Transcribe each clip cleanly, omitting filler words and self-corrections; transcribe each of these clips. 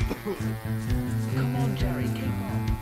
Come on, Jerry, keep on.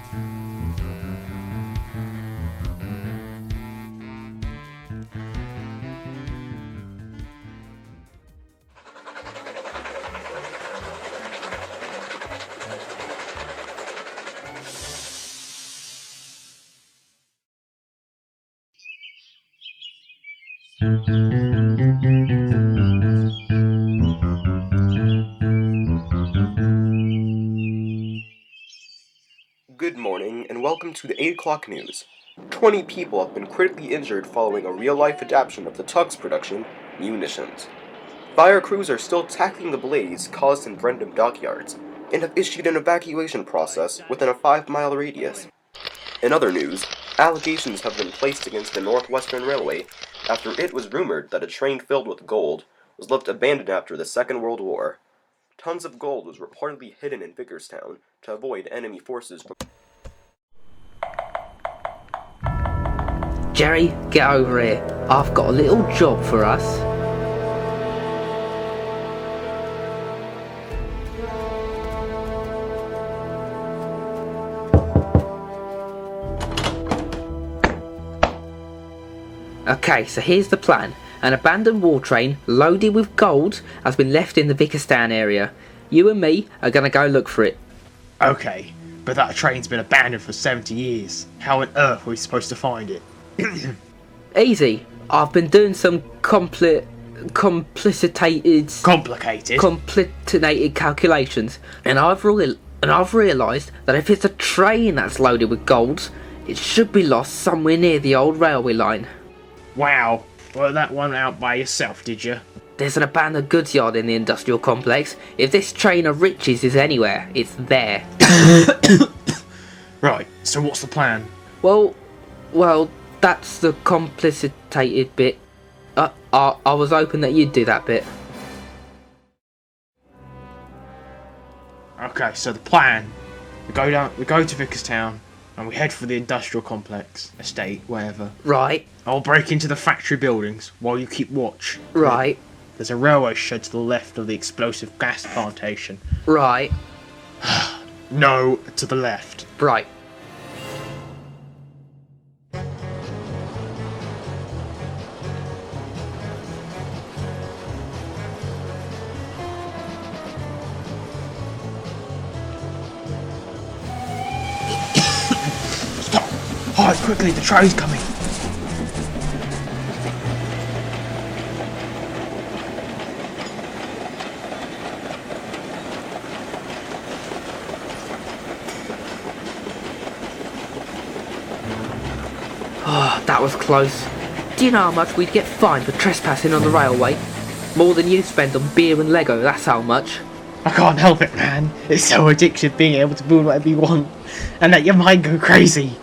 Good morning, and welcome to the 8 o'clock news. 20 people have been critically injured following a real-life adaptation of the Tug's production, Munitions. Fire crews are still tackling the blaze caused in Brendam dockyards, and have issued an evacuation process within a 5-mile radius. In other news, allegations have been placed against the Northwestern Railway after it was rumored that a train filled with gold was left abandoned after the Second World War. Tons of gold was reportedly hidden in Vickerstown to avoid enemy forces from... Jerry, get over here. I've got a little job for us. Okay, so here's the plan. An abandoned war train loaded with gold has been left in the Vickerstown area. You and me are gonna go look for it. Okay, but that train's been abandoned for 70 years. How on earth are we supposed to find it? Easy. I've been doing some complicated calculations, and I've realised that if it's a train that's loaded with gold, it should be lost somewhere near the old railway line. Wow, worked that one out by yourself, did you? There's an abandoned goods yard in the industrial complex. If this train of riches is anywhere, it's there. Right, so what's the plan? Well, that's the complicated bit. I was hoping that you'd do that bit. Okay, so the plan. We go to Vickerstown, and we head for the industrial complex, estate, wherever. Right. I'll break into the factory buildings while you keep watch. Right. There's a railway shed to the left of the explosive gas plantation. Right. No, to the left. Right. Stop! Hide quickly, the train's coming! Oh, that was close. Do you know how much we'd get fined for trespassing on the railway? More than you spend on beer and Lego, that's how much. I can't help it, man. It's so addictive being able to build whatever you want and let your mind go crazy.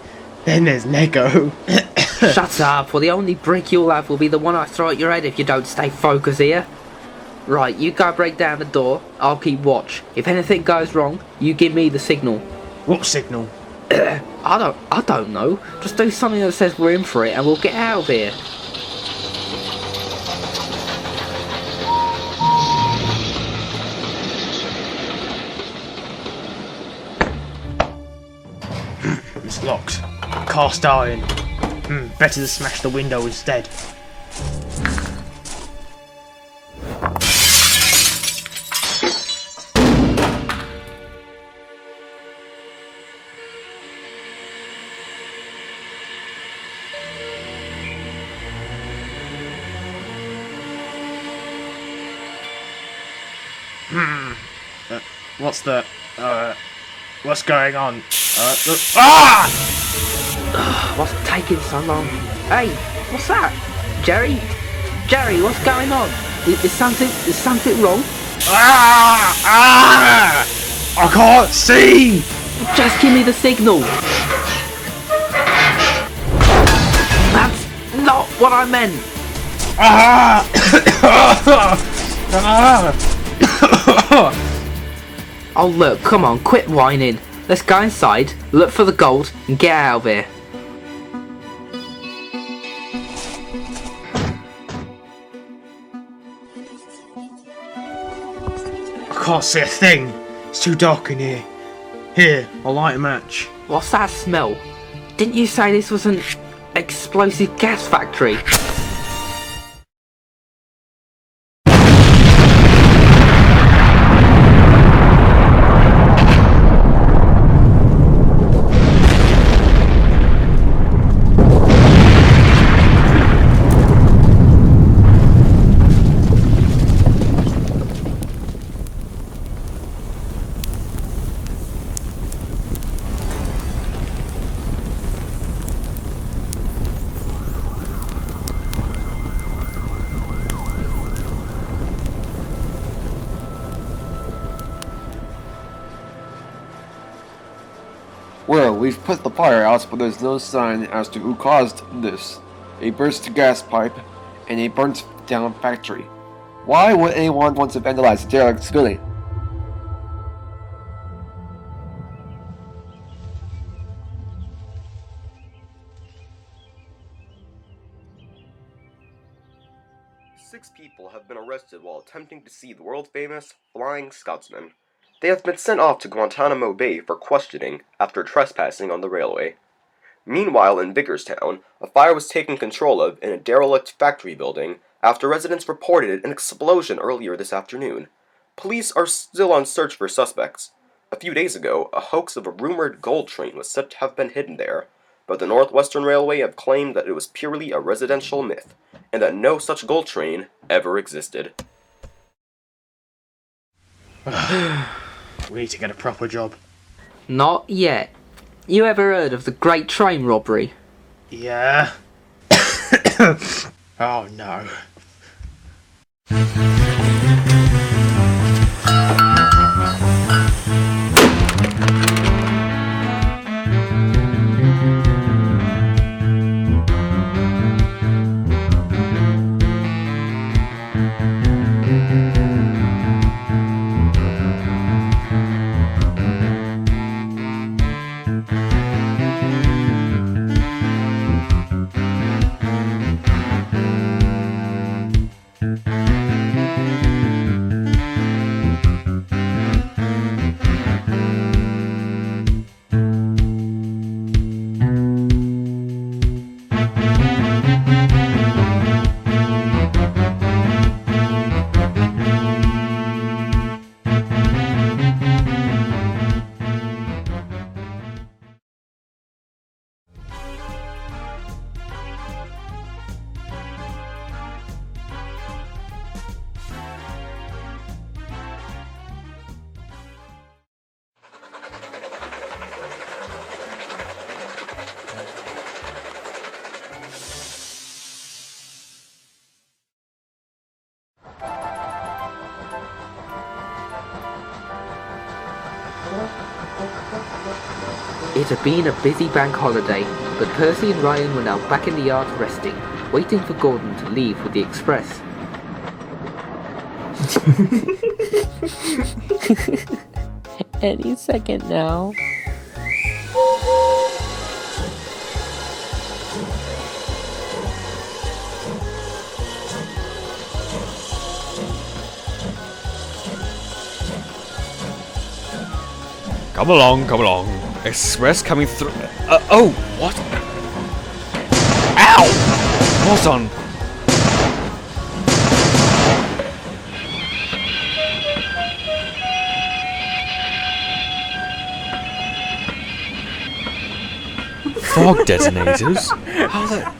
Then there's Lego. Shut up, well the only brick you'll have will be the one I throw at your head if you don't stay focused here. Right, you go break down the door, I'll keep watch. If anything goes wrong, you give me the signal. What signal? I don't know. Just do something that says we're in for it and we'll get out of here. It's locked. Cast iron. Better to smash the window instead. What's going on? What's taking so long? Hey, what's that? Jerry, what's going on? Is something wrong? I can't see! Just give me the signal. That's not what I meant. Oh look, come on, quit whining. Let's go inside, look for the gold, and get out of here. I can't see a thing. It's too dark in here. Here, I'll light a match. What's that smell? Didn't you say this was an explosive gas factory? Well, we've put the fire out, but there's no sign as to who caused this. A burst gas pipe and a burnt down factory. Why would anyone want to vandalize a derelict building? Six people have been arrested while attempting to see the world-famous Flying Scotsman. They have been sent off to Guantanamo Bay for questioning after trespassing on the railway. Meanwhile, in Vickerstown, a fire was taken control of in a derelict factory building after residents reported an explosion earlier this afternoon. Police are still on search for suspects. A few days ago, a hoax of a rumored gold train was said to have been hidden there, but the Northwestern Railway have claimed that it was purely a residential myth, and that no such gold train ever existed. We need to get a proper job. Not yet. You ever heard of the Great Train Robbery? Yeah. Oh no. It had been a busy bank holiday, but Percy and Ryan were now back in the yard resting, waiting for Gordon to leave with the express. Any second now. Come along, come along. Express coming through. Oh, what? Ow! Hold on. Fog detonators? How the...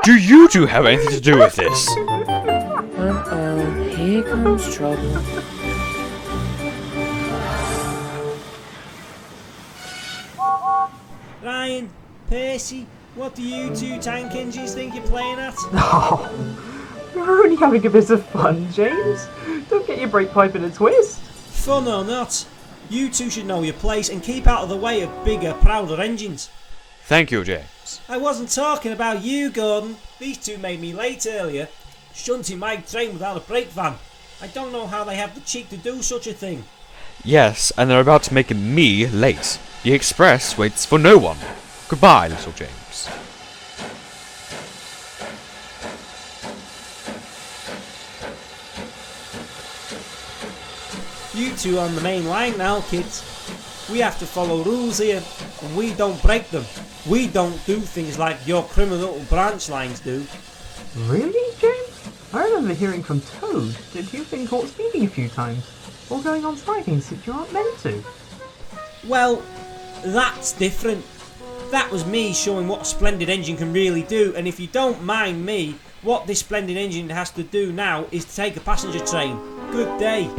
Do you two have anything to do with this? Uh-oh, here comes trouble. Ryan, Percy, what do you two tank engines think you're playing at? Oh, we're only having a bit of fun, James. Don't get your brake pipe in a twist. Fun or not, you two should know your place and keep out of the way of bigger, prouder engines. Thank you, James. I wasn't talking about you, Gordon. These two made me late earlier, shunting my train without a brake van. I don't know how they have the cheek to do such a thing. Yes, and they're about to make me late. The express waits for no one. Goodbye, little James. You two are on the main line now, kids. We have to follow rules here, and we don't break them. We don't do things like your criminal branch lines do. Really, James? I remember hearing from Toad that you've been caught speeding a few times, or going on slidings that you aren't meant to. Well, that's different. That was me showing what a splendid engine can really do, and if you don't mind me, what this splendid engine has to do now is to take a passenger train. Good day.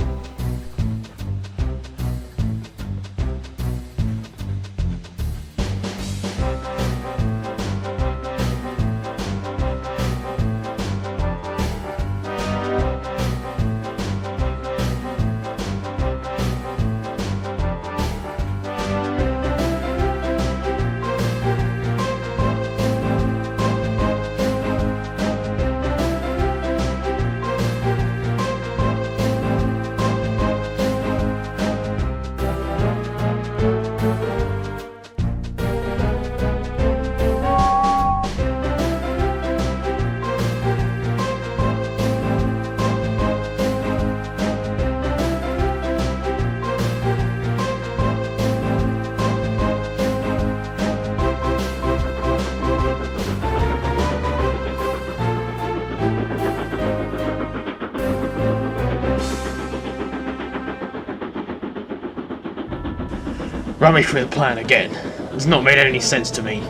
Run me through the plan again. It's not made any sense to me.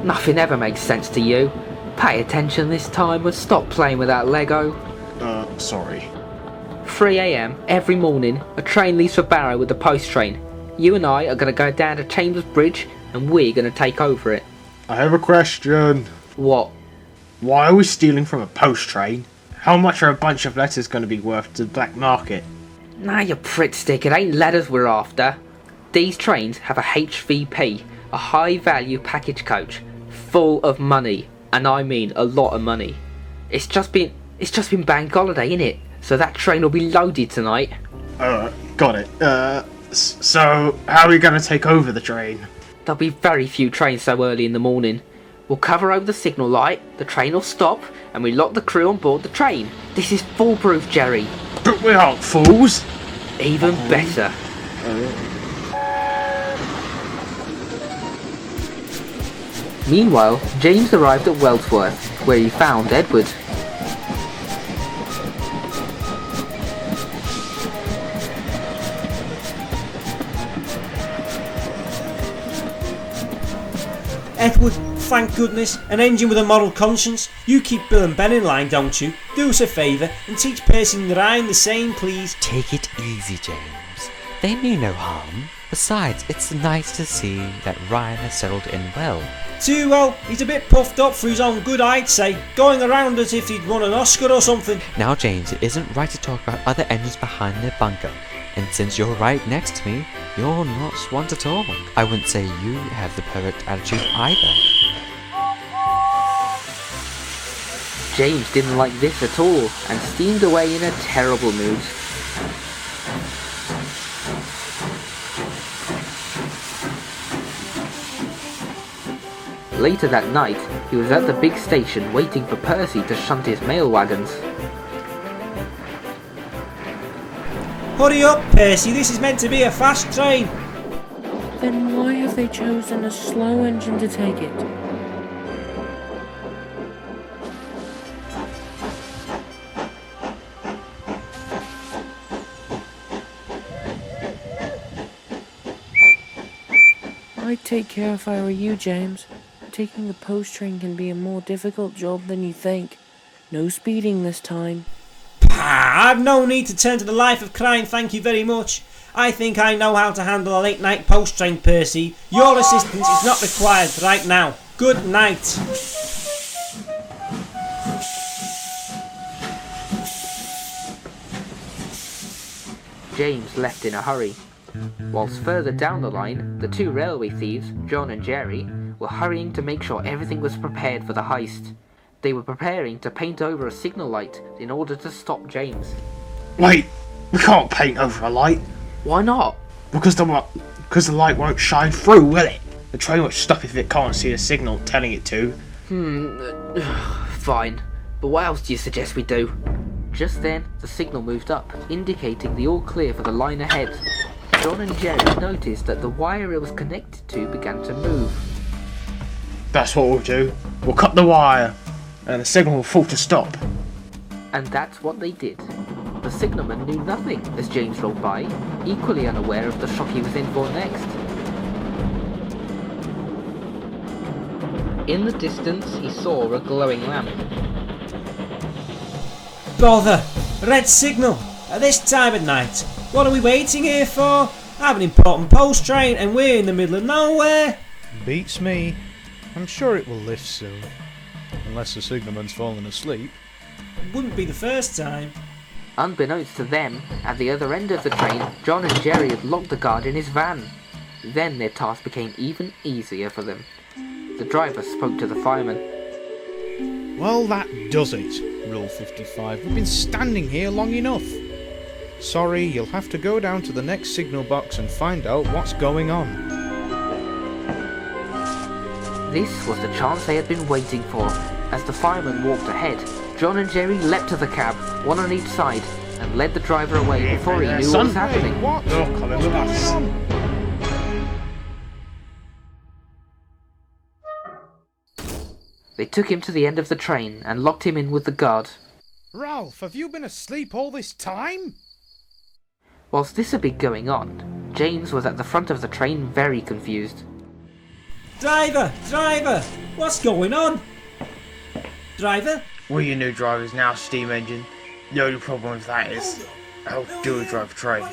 Nothing ever makes sense to you. Pay attention this time and stop playing with that Lego. Sorry. 3 AM every morning, a train leaves for Barrow with the post train. You and I are going to go down to Chambers Bridge and we're going to take over it. I have a question. What? Why are we stealing from a post train? How much are a bunch of letters going to be worth to the black market? Nah, you prick stick, it ain't letters we're after. These trains have a HVP, a high value package coach, full of money, and I mean a lot of money. It's just been bank holiday, innit? So that train will be loaded tonight. Got it. So how are we going to take over the train? There'll be very few trains so early in the morning. We'll cover over the signal light, the train will stop, and we lock the crew on board the train. This is foolproof, Jerry. But we aren't fools. Even better. Meanwhile, James arrived at Wellsworth, where he found Edward. Edward, thank goodness, an engine with a moral conscience. You keep Bill and Ben in line, don't you? Do us a favour and teach Percy and Ryan the same, please. Take it easy, James. They mean no harm. Besides, it's nice to see that Ryan has settled in well. Too well. He's a bit puffed up for his own good, I'd say. Going around as if he'd won an Oscar or something. Now, James, it isn't right to talk about other engines behind their bunker. And since you're right next to me, you're not one to talk. I wouldn't say you have the perfect attitude either. James didn't like this at all, and steamed away in a terrible mood. Later that night, he was at the big station waiting for Percy to shunt his mail wagons. Hurry up, Percy, this is meant to be a fast train. Then why have they chosen a slow engine to take it? I'd take care if I were you, James. Taking the post train can be a more difficult job than you think. No speeding this time. I've no need to turn to the life of crime, thank you very much. I think I know how to handle a late night post train, Percy. Your assistance is not required right now. Good night. James left in a hurry. Whilst further down the line, the two railway thieves, John and Jerry, were hurrying to make sure everything was prepared for the heist. They were preparing to paint over a signal light in order to stop James. Wait, we can't paint over a light. Why not? Because the light won't shine through, will it? The train will stop if it can't see the signal telling it to. Fine. But what else do you suggest we do? Just then, the signal moved up, indicating the all clear for the line ahead. John and Jerry noticed that the wire it was connected to began to move. That's what we'll do. We'll cut the wire, and the signal will fall to stop. And that's what they did. The signalman knew nothing as James rolled by, equally unaware of the shock he was in for next. In the distance, he saw a glowing lamp. Bother! Red signal! At this time of night! What are we waiting here for? I have an important post train and we're in the middle of nowhere! Beats me. I'm sure it will lift soon. Unless the signalman's fallen asleep. Wouldn't be the first time. Unbeknownst to them, at the other end of the train, John and Jerry had locked the guard in his van. Then their task became even easier for them. The driver spoke to the fireman. Well, that does it, Rule 55. We've been standing here long enough. Sorry, you'll have to go down to the next signal box and find out what's going on. This was the chance they had been waiting for. As the fireman walked ahead, John and Jerry leapt to the cab, one on each side, and led the driver away before he knew what was happening. What? You're coming with us. They took him to the end of the train and locked him in with the guard. Ralph, have you been asleep all this time? Whilst this had been going on, James was at the front of the train very confused. Driver! Driver! What's going on? Driver? We're your new drivers now, steam engine. The only problem with that is, how do we drive a train?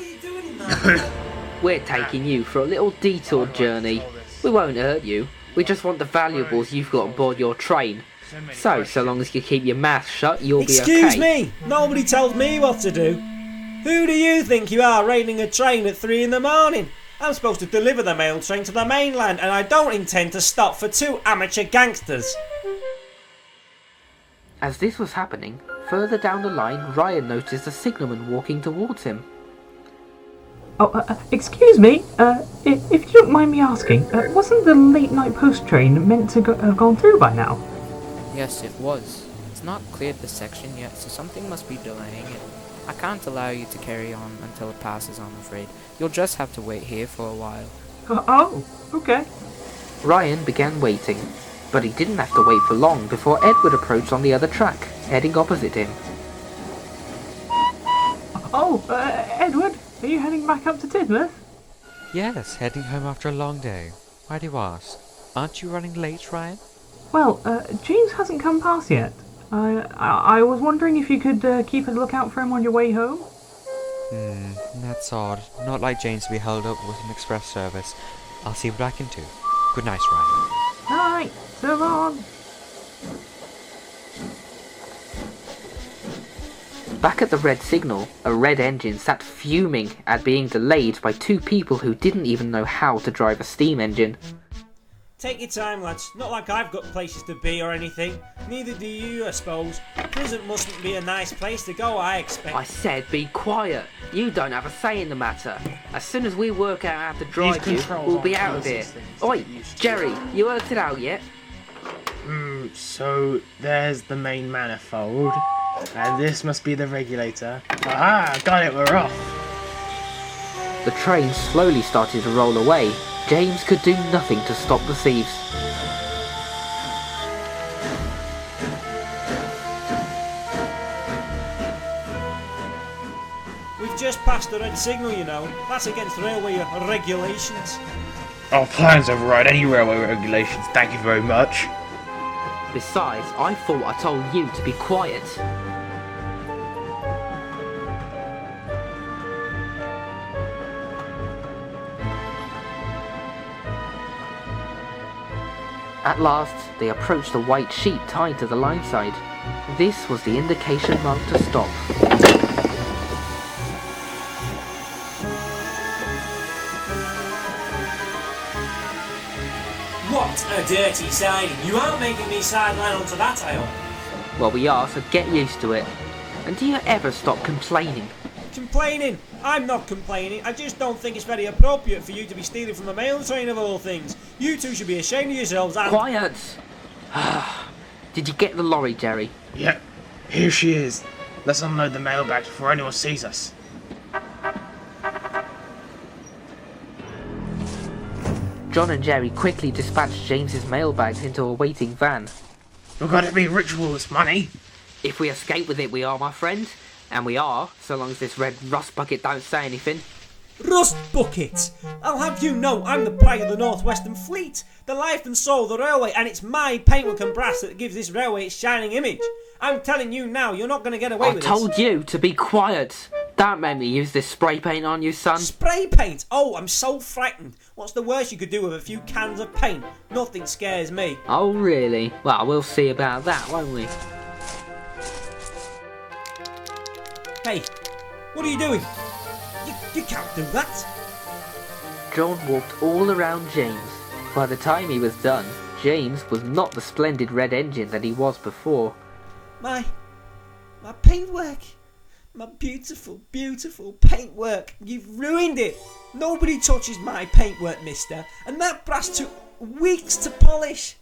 We're taking you for a little detour journey. We won't hurt you. We just want the valuables you've got on board your train. So long as you keep your mouth shut, you'll be okay. Excuse me! Nobody told me what to do. Who do you think you are, raining a train at 3 in the morning? I'm supposed to deliver the mail train to the mainland, and I don't intend to stop for 2 amateur gangsters. As this was happening, further down the line, Ryan noticed a signalman walking towards him. Oh, excuse me, if you don't mind me asking, wasn't the late night post train meant to have gone through by now? Yes, it was. It's not cleared the section yet, so something must be delaying it. I can't allow you to carry on until it passes, I'm afraid. You'll just have to wait here for a while. Oh, okay. Ryan began waiting, but he didn't have to wait for long before Edward approached on the other track, heading opposite him. Oh, Edward, are you heading back up to Tidmouth? Yes, heading home after a long day. Why do you ask? Aren't you running late, Ryan? Well, James hasn't come past yet. I was wondering if you could keep a lookout for him on your way home? That's odd. Not like James to be held up with an express service. I'll see what I can do. Good night, Ryan. Night, so long. Back at the red signal, a red engine sat fuming at being delayed by 2 people who didn't even know how to drive a steam engine. Take your time, lads. Not like I've got places to be or anything. Neither do you, I suppose. Prison mustn't be a nice place to go, I expect. I said be quiet. You don't have a say in the matter. As soon as we work out how to drive you, we'll be out of here. Oi, Jerry, you worked it out yet? So there's the main manifold, and this must be the regulator. Aha, got it, we're off. The train slowly started to roll away. James could do nothing to stop the thieves. We've just passed the red signal, you know. That's against railway regulations. Our plans override any railway regulations, thank you very much. Besides, I thought I told you to be quiet. At last, they approached the white sheet tied to the line side. This was the indication mark to stop. What a dirty siding. You aren't making me sideline onto that, I hope. Well, we are, so get used to it. And do you ever stop complaining? Complaining? I'm not complaining. I just don't think it's very appropriate for you to be stealing from a mail train of all things. You two should be ashamed of yourselves and... Quiet! Did you get the lorry, Jerry? Yep, here she is. Let's unload the mailbags before anyone sees us. John and Jerry quickly dispatched James's mailbags into a waiting van. We've got to be rich with all this money. If we escape with it, we are, my friend. And we are, so long as this red rust bucket don't say anything. Rust bucket! I'll have you know I'm the pride of the Northwestern Fleet, the life and soul of the railway, and it's my paintwork and brass that gives this railway its shining image. I'm telling you now, you're not going to get away with this. I told you to be quiet. Don't make me use this spray paint on you, son. Spray paint? Oh, I'm so frightened. What's the worst you could do with a few cans of paint? Nothing scares me. Oh, really? Well, we'll see about that, won't we? Hey, what are you doing? You can't do that. John walked all around James. By the time he was done, James was not the splendid red engine that he was before. My paintwork. My beautiful, beautiful paintwork. You've ruined it. Nobody touches my paintwork, mister. And that brass took weeks to polish.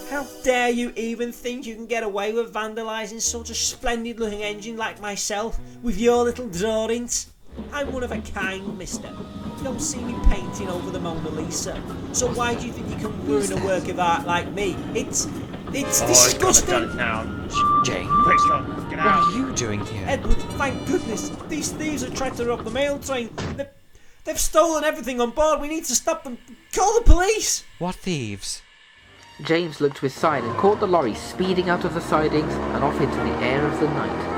How dare you even think you can get away with vandalising such a splendid looking engine like myself with your little drawings? I'm one of a kind, mister. You don't see me painting over the Mona Lisa. So why do you think you can ruin a work of art like me? It's disgusting. Done it now. James? Quick, John, get What out. are you doing here? Edward, thank goodness. These thieves have tried to rob the mail train. They've stolen everything on board. We need to stop them. Call the police. What thieves? James looked to his side and caught the lorry speeding out of the sidings and off into the air of the night.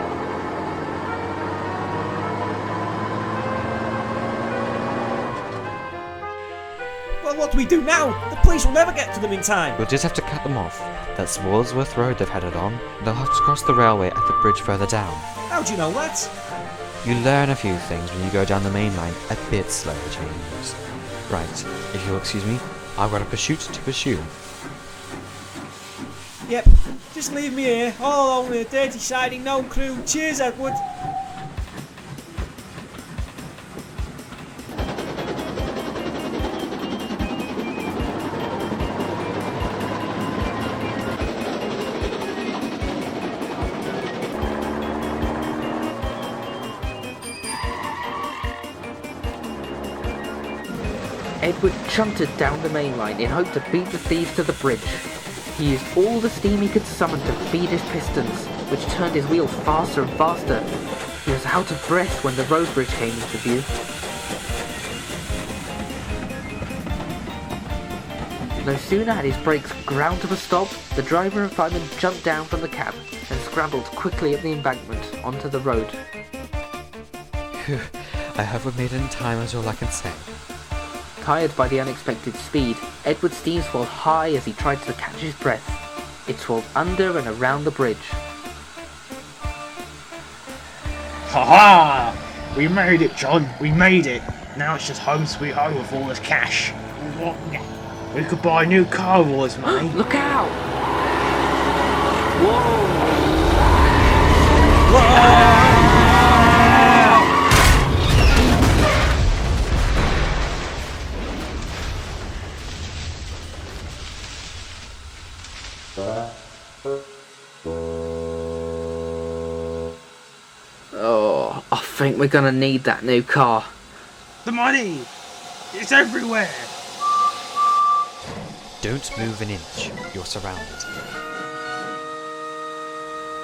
Well, what do we do now? The police will never get to them in time. We'll just have to cut them off. That's Walsworth Road they've headed on. They'll have to cross the railway at the bridge further down. How do you know that? You learn a few things when you go down the main line a bit slower, James. Right, if you'll excuse me, I've got a pursuit to pursue. Yep, just leave me here, all alone in a dirty siding, no crew. Cheers, Edward. Edward chunted down the main line in hope to beat the thieves to the bridge. He used all the steam he could summon to feed his pistons, which turned his wheels faster and faster. He was out of breath when the road bridge came into view. No sooner had his brakes ground to a stop, the driver and fireman jumped down from the cab and scrambled quickly up the embankment onto the road. Phew, I hope we made it in time is all I can say. Tired by the unexpected speed, Edward's steam swelled high as he tried to catch his breath. It swirled under and around the bridge. Ha ha! We made it, John. We made it. Now it's just home sweet home with all this cash. We could buy a new car with all this money. Look out! Whoa! Oh, I think we're gonna need that new car. The money! It's everywhere! Don't move an inch. You're surrounded.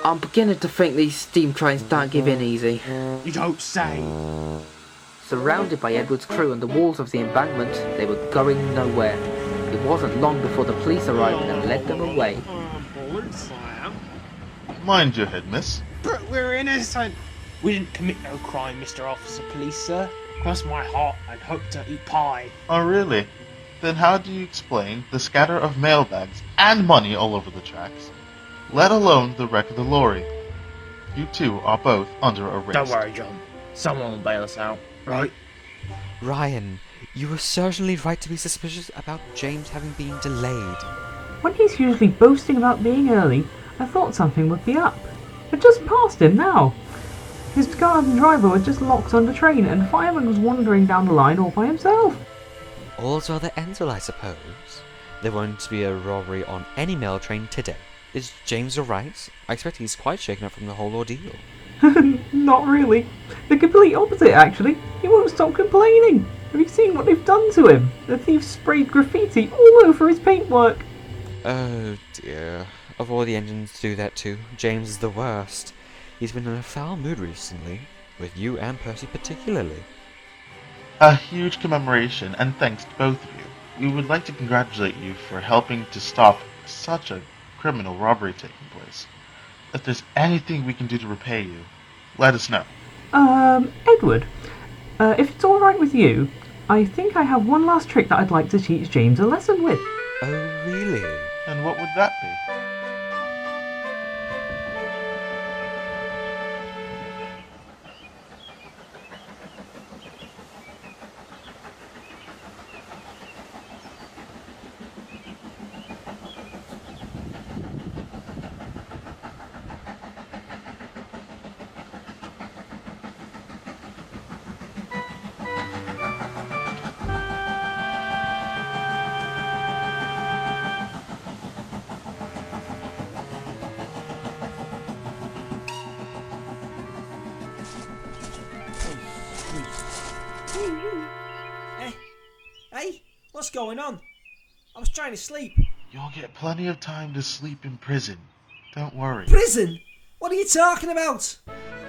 I'm beginning to think these steam trains don't give in easy. You don't say. Surrounded by Edward's crew and the walls of the embankment, they were going nowhere. It wasn't long before the police arrived and led them away. Mind your head, miss. But we're innocent! We didn't commit no crime, Mr. Officer Police, sir. Cross my heart, I'd hope to eat pie. Oh, really? Then how do you explain the scatter of mailbags and money all over the tracks? Let alone the wreck of the lorry. You two are both under arrest. Don't worry, John. Someone will bail us out, right? Ryan, you were certainly right to be suspicious about James having been delayed. When he's usually boasting about being early, I thought something would be up. I just passed him now. His guard and driver were just locked on the train, and the fireman was wandering down the line all by himself. All's well that ends well, I suppose. There won't be a robbery on any mail train today. Is James alright? I expect he's quite shaken up from the whole ordeal. Not really. The complete opposite, actually. He won't stop complaining. Have you seen what they've done to him? The thieves sprayed graffiti all over his paintwork. Oh dear. Of all the engines to do that to, James is the worst. He's been in a foul mood recently, with you and Percy particularly. A huge commemoration and thanks to both of you. We would like to congratulate you for helping to stop such a criminal robbery taking place. If there's anything we can do to repay you, let us know. Edward, if it's alright with you, I think I have one last trick that I'd like to teach James a lesson with. Oh really? And what would that be? Hey, what's going on? I was trying to sleep. You'll get plenty of time to sleep in prison. Don't worry. Prison? What are you talking about?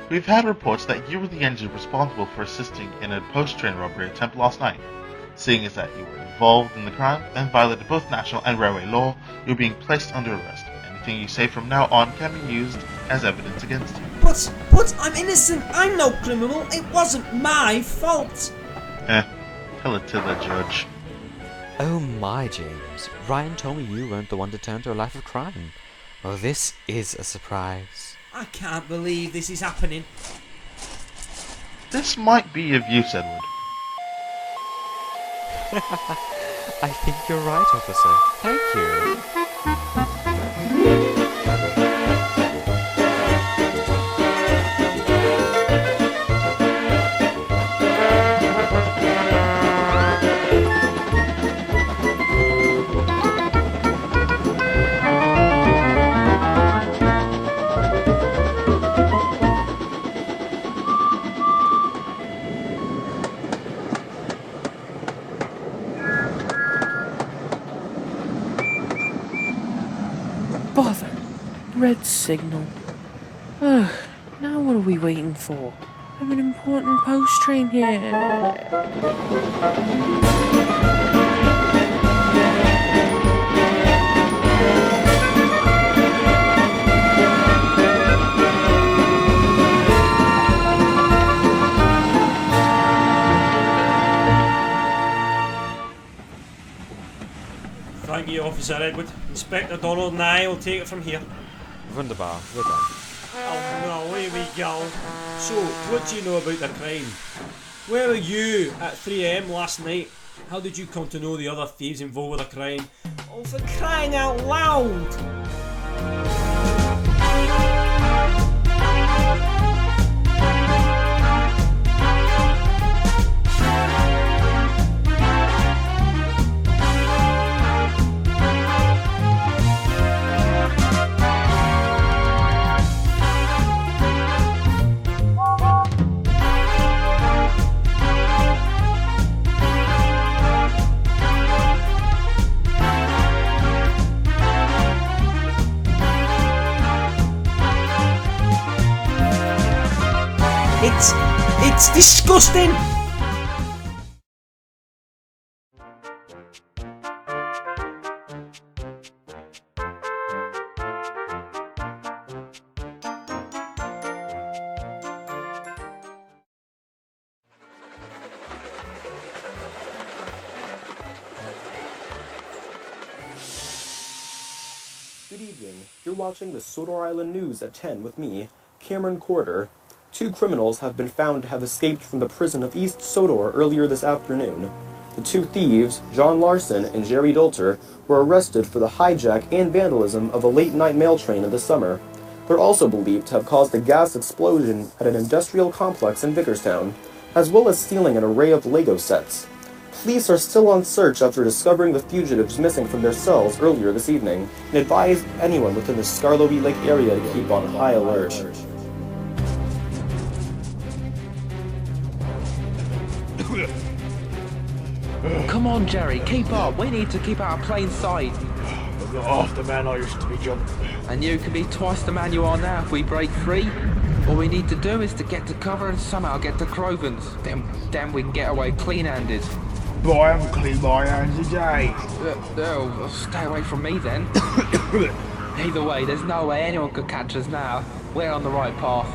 We've had reports that you were the engine responsible for assisting in a post-train robbery attempt last night. Seeing as that you were involved in the crime and violated both national and railway law, you're being placed under arrest. Anything you say from now on can be used as evidence against you. But I'm innocent. I'm no criminal. It wasn't my fault. Tell it to the judge. Oh my, James. Ryan told me you weren't the one to turn to a life of crime. Well, this is a surprise. I can't believe this is happening. This might be of use, Edward. I think you're right, officer. Thank you. Bother. Red signal. Ugh, now what are we waiting for? I have an important post train here. Thank you, Officer Edward. Inspector Donald and I will take it from here. Wunderbar, we're done. Oh no, here we go. So, what do you know about the crime? Where were you at 3 AM last night? How did you come to know the other thieves involved with the crime? Oh, for crying out loud! It's disgusting! Good evening. You're watching the Sodor Island News at 10 with me, Cameron Corder. 2 criminals have been found to have escaped from the prison of East Sodor earlier this afternoon. The 2 thieves, John Larsen and Jerry Dolter, were arrested for the hijack and vandalism of a late-night mail train in the summer. They're also believed to have caused a gas explosion at an industrial complex in Vickerstown, as well as stealing an array of Lego sets. Police are still on search after discovering the fugitives missing from their cells earlier this evening, and advise anyone within the Skarlovy Lake area to keep on high alert. Come on, Jerry, keep up. We need to keep out of plain sight. I'm not half the man I used to be, John. And you can be twice the man you are now if we break free. All we need to do is to get to cover and somehow get to Crovens. Then we can get away clean-handed. But I haven't cleaned my hands today. Well, stay away from me then. Either way, there's no way anyone could catch us now. We're on the right path.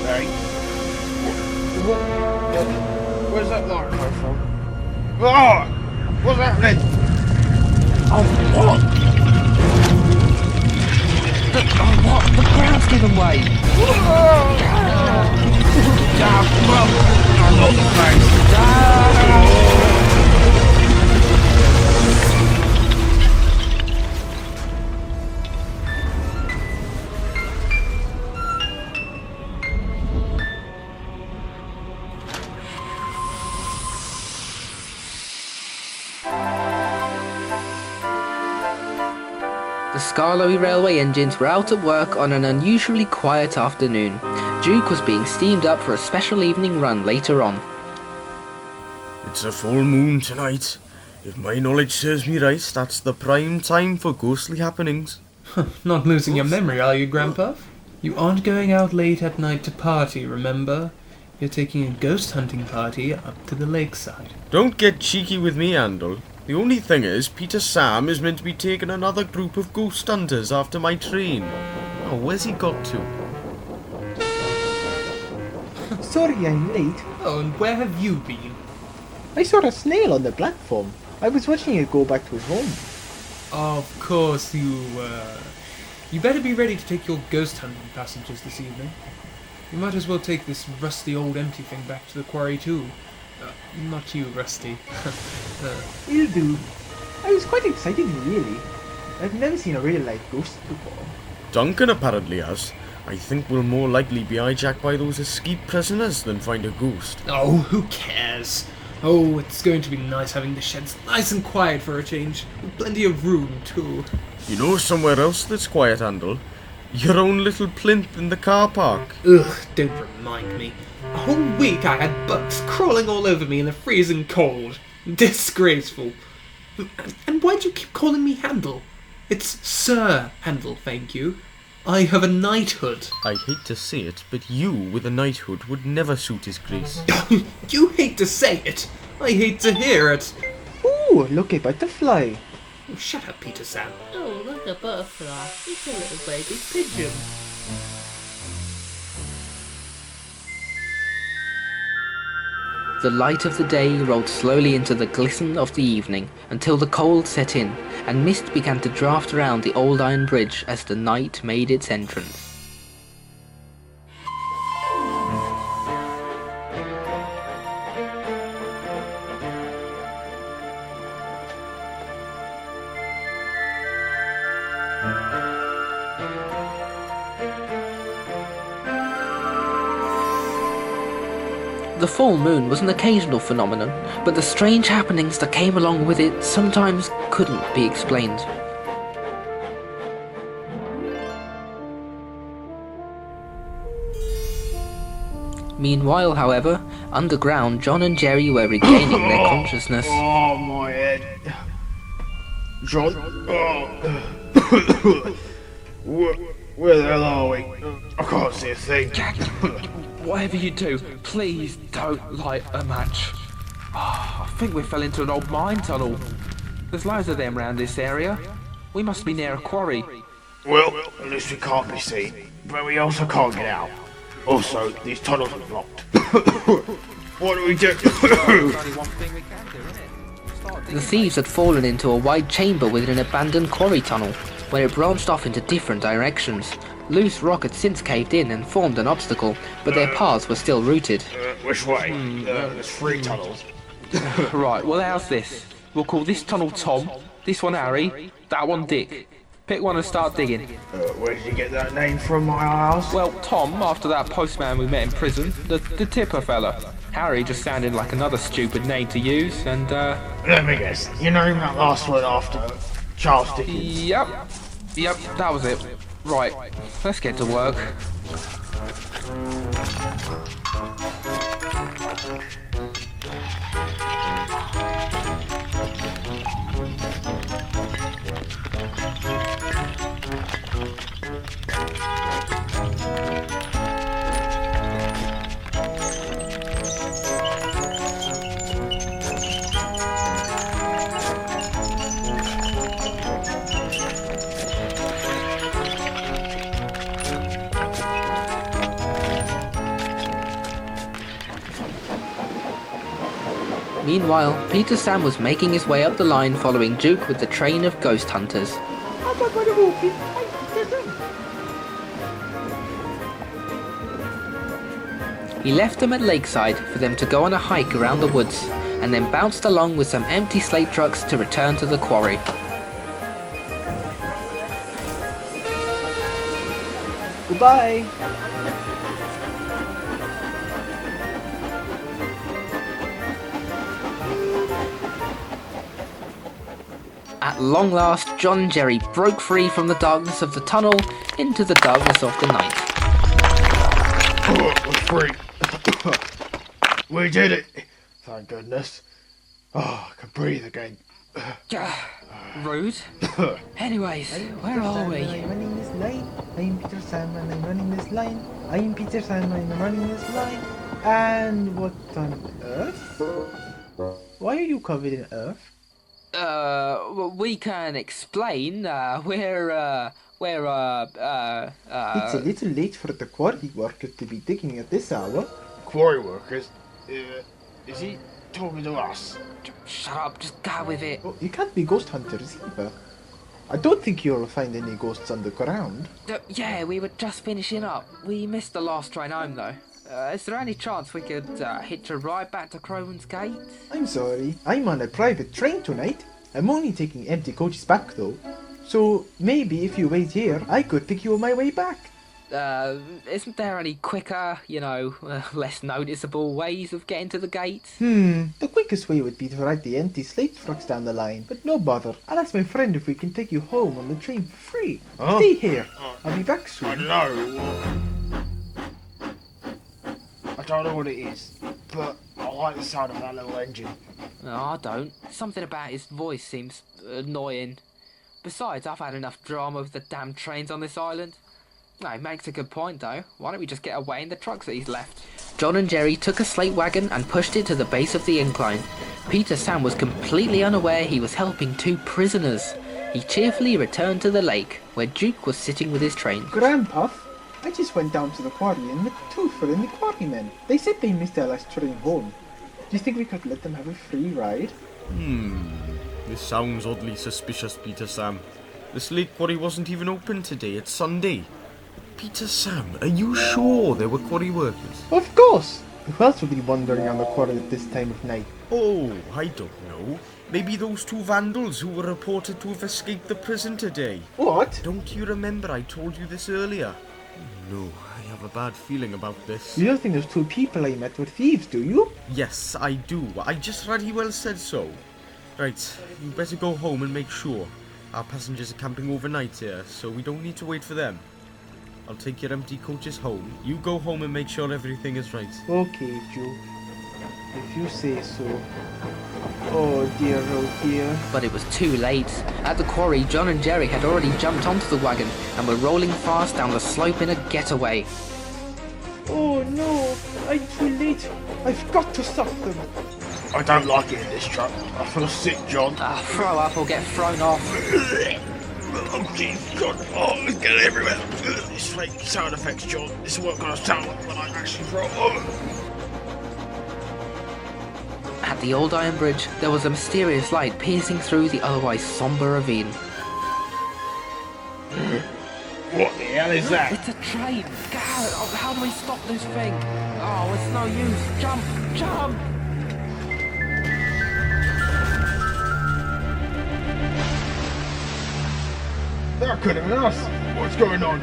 Hey. Where's that light come from? Oh! What's happening? Oh, what? What? The ground's given way! Not the face! The Skarloey railway engines were out at work on an unusually quiet afternoon. Duke was being steamed up for a special evening run later on. It's a full moon tonight. If my knowledge serves me right, that's the prime time for ghostly happenings. Not losing your memory, are you, Grandpa? You aren't going out late at night to party, remember? You're taking a ghost hunting party up to the lakeside. Don't get cheeky with me, Andal. The only thing is, Peter Sam is meant to be taking another group of ghost hunters after my train. Oh, where's he got to? Sorry I'm late. Oh, and where have you been? I saw a snail on the platform. I was watching it go back to its home. Of course you were. You better be ready to take your ghost hunting passengers this evening. You might as well take this rusty old empty thing back to the quarry too. Not you, Rusty. Will do. I was quite excited, really. I've never seen a real-life ghost before. Duncan apparently has. I think we'll more likely be hijacked by those escaped prisoners than find a ghost. Oh, who cares? Oh, it's going to be nice having the sheds nice and quiet for a change. With plenty of room, too. You know somewhere else that's quiet, Andal? Your own little plinth in the car park. Ugh, don't remind me. A whole week I had bugs crawling all over me in the freezing cold. Disgraceful. And why do you keep calling me Handel? It's Sir Handel, thank you. I have a knighthood. I hate to say it, but you with a knighthood would never suit his grace. You hate to say it. I hate to hear it. Ooh, look, a butterfly. Oh, shut up, Peter Sam. Oh, look, a butterfly. It's a little baby pigeon. The light of the day rolled slowly into the glisten of the evening until the cold set in, and mist began to draft around the old iron bridge as the night made its entrance. The full moon was an occasional phenomenon, but the strange happenings that came along with it sometimes couldn't be explained. Meanwhile, however, underground, John and Jerry were regaining their consciousness. Oh, my head. John? Where the hell are we? I can't see a thing. Whatever you do, please don't light a match. I think we fell into an old mine tunnel. There's loads of them around this area. We must be near a quarry. Well, at least we can't be seen, but we also can't get out. Also, these tunnels are blocked. What do we do? The thieves had fallen into a wide chamber within an abandoned quarry tunnel, where it branched off into different directions. Loose rock had since caved in and formed an obstacle, but their paths were still rooted. Which way? There's 3 tunnels. Right, well, how's this? We'll call this tunnel Tom, this one Harry, that one Dick. Pick one and start digging. Where did you get that name from, my ass? Well, Tom, after that postman we met in prison, the tipper fella. Harry just sounded like another stupid name to use, and Let me guess, you named that last one after Charles Dickens? Yep, that was it. Right, let's get to work. Meanwhile, Peter Sam was making his way up the line following Duke with the train of ghost hunters. He left them at Lakeside for them to go on a hike around the woods, and then bounced along with some empty slate trucks to return to the quarry. Goodbye. At long last, John and Jerry broke free from the darkness of the tunnel into the darkness of the night. We're free. We did it. Thank goodness. Oh, I can breathe again. Rude. Anyways, where are we? I'm running this line. I'm Peter Sam and I'm running this line. I'm Peter Sam and I'm running this line. And what on earth? Why are you covered in earth? Well, we can explain. We're It's a little late for the quarry workers to be digging at this hour. Quarry workers? Is he talking to us? Shut up, just go with it. Oh, you can't be ghost hunters either. I don't think you'll find any ghosts underground. Yeah, we were just finishing up. We missed the last train home, though. Is there any chance we could hitch a ride back to Crowman's Gate? I'm sorry, I'm on a private train tonight. I'm only taking empty coaches back though. So maybe if you wait here, I could pick you on my way back. Isn't there any quicker, less noticeable ways of getting to the gate? The quickest way would be to ride the empty slate trucks down the line, but no bother. I'll ask my friend if we can take you home on the train for free. Huh? Stay here. I'll be back soon. I don't know. I don't know what it is, but I like the sound of that little engine. No, I don't. Something about his voice seems annoying. Besides, I've had enough drama with the damn trains on this island. No, he makes a good point though. Why don't we just get away in the trucks that he's left? John and Jerry took a slate wagon and pushed it to the base of the incline. Peter Sam was completely unaware he was helping two prisoners. He cheerfully returned to the lake, where Duke was sitting with his train. Grandpa, I just went down to the quarry and met Toofer and the quarrymen. They said they missed their last train home. Do you think we could let them have a free ride? This sounds oddly suspicious, Peter Sam. The slate quarry wasn't even open today, it's Sunday. Peter Sam, are you sure there were quarry workers? Of course! Who else would be wandering on the quarry at this time of night? Oh, I don't know. Maybe those two vandals who were reported to have escaped the prison today. What? Don't you remember I told you this earlier? No, I have a bad feeling about this. You don't think those two people I met were thieves, do you? Yes, I do. I just bloody well said so. Right, you better go home and make sure. Our passengers are camping overnight here, so we don't need to wait for them. I'll take your empty coaches home. You go home and make sure everything is right. Okay, Joe. If you say so. Oh dear. But it was too late. At the quarry, John and Jerry had already jumped onto the wagon and were rolling fast down the slope in a getaway. Oh no, I'm too late. I've got to stop them. I don't like it in this truck. I feel sick, John. Throw up or get thrown off. Oh, jeez, God. Oh, it's getting everywhere. It's fake sound effects, John. This is what I'm going to sound like when I actually throw up. At the old iron bridge, there was a mysterious light piercing through the otherwise somber ravine. What the hell is that? It's a train! God, how do we stop this thing? Oh, it's no use. Jump! That could have been us. What's going on?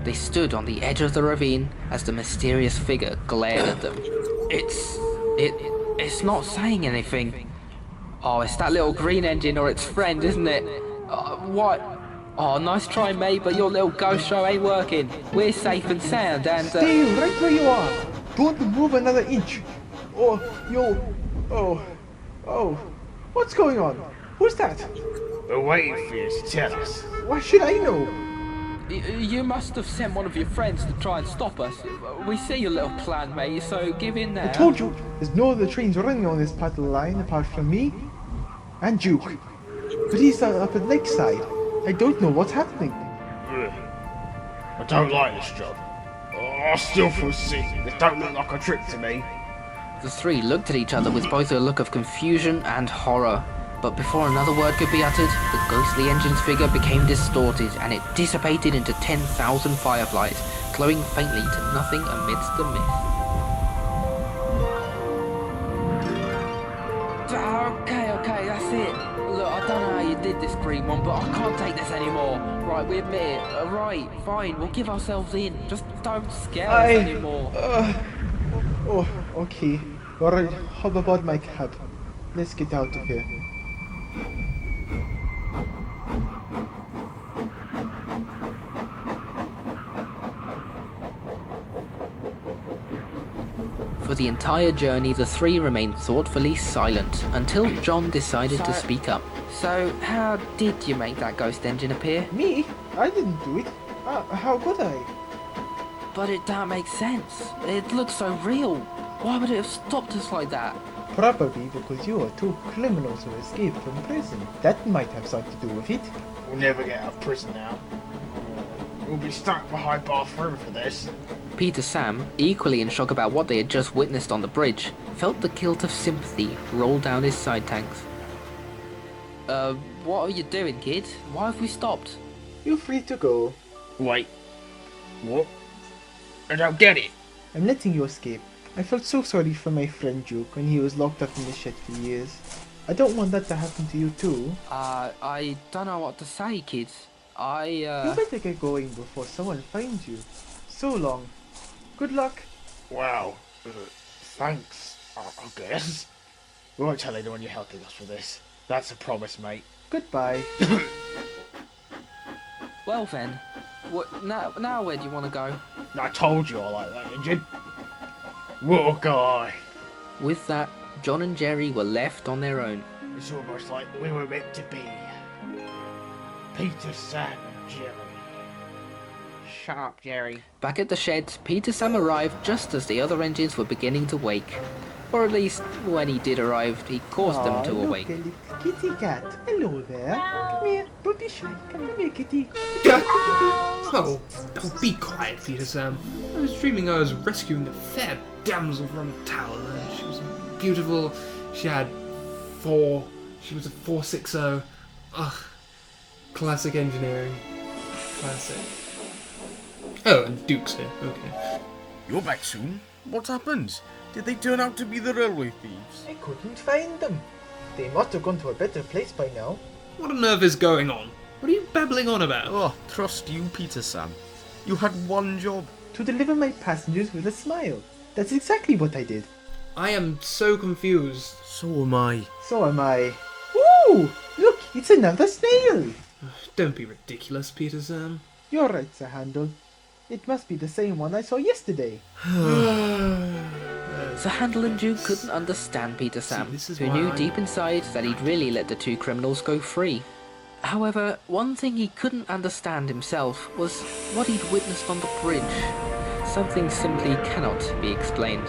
They stood on the edge of the ravine as the mysterious figure glared at them. It's not saying anything. Oh, it's that little green engine or its friend, isn't it? What? Oh, nice try, mate, but your little ghost show ain't working. We're safe and sound, and Stay right where you are. Don't move another inch. Or you'll... Oh. What's going on? Who's that? We're waiting for you to tell us. Why should I know? You must have sent one of your friends to try and stop us. We see your little plan, mate, so give in now. I told you, there's no other trains running on this part of the line apart from me and Duke. But he's up at Lakeside. I don't know what's happening. I don't like this job. I still feel sick. This don't look like a trick to me. The three looked at each other with both a look of confusion and horror. But before another word could be uttered, the ghostly engine's figure became distorted, and it dissipated into 10,000 fireflies, glowing faintly to nothing amidst the mist. Okay, that's it. Look, I don't know how you did this, Green One, but I can't take this anymore. Right, we admit it. Right, fine, we'll give ourselves in. Just don't scare us anymore. Okay. Alright, hop aboard my cab. Let's get out of here. For the entire journey, the three remained thoughtfully silent until John decided to speak up. So, how did you make that ghost engine appear? Me? I didn't do it. How could I? But it don't make sense. It looks so real. Why would it have stopped us like that? Probably because you are two criminals who escaped from prison. That might have something to do with it. We'll never get out of prison now. We'll be stuck behind bars forever for this. Peter Sam, equally in shock about what they had just witnessed on the bridge, felt the guilt of sympathy roll down his side tanks. What are you doing, kid? Why have we stopped? You're free to go. Wait. What? I don't get it. I'm letting you escape. I felt so sorry for my friend Duke when he was locked up in the shed for years. I don't want that to happen to you too. I don't know what to say, kid. You better get going before someone finds you. So long. Good luck. Wow. Thanks, I guess. We won't tell anyone you're helping us with this. That's a promise, mate. Goodbye. Well then, now where do you want to go? I told you I like that engine. What a guy. With that, John and Jerry were left on their own. It's almost like we were meant to be. Peter, Sam, and Jerry. Shut up, Jerry. Back at the shed, Peter Sam arrived just as the other engines were beginning to wake. Or at least, when he did arrive, he caused them to awake. Look, a little kitty cat. Hello there. Come here. Don't be shy. Come here, kitty. Oh, be quiet, Peter Sam. I was dreaming I was rescuing a fair damsel from a tower, and she was beautiful. She was a 460. Ugh. Classic engineering. Classic. Oh, and Duke's here. Okay. You're back soon. What happened? Did they turn out to be the railway thieves? I couldn't find them. They must have gone to a better place by now. What on earth is going on? What are you babbling on about? Oh, trust you, Peter Sam. You had one job. To deliver my passengers with a smile. That's exactly what I did. I am so confused. So am I. So am I. Ooh! Look, it's another snail! Don't be ridiculous, Peter Sam. You're right, Sir Handel. It must be the same one I saw yesterday. Sir Handel and Duke couldn't understand Peter Sam, who knew deep inside that he'd really let the two criminals go free. However, one thing he couldn't understand himself was what he'd witnessed on the bridge. Something simply cannot be explained.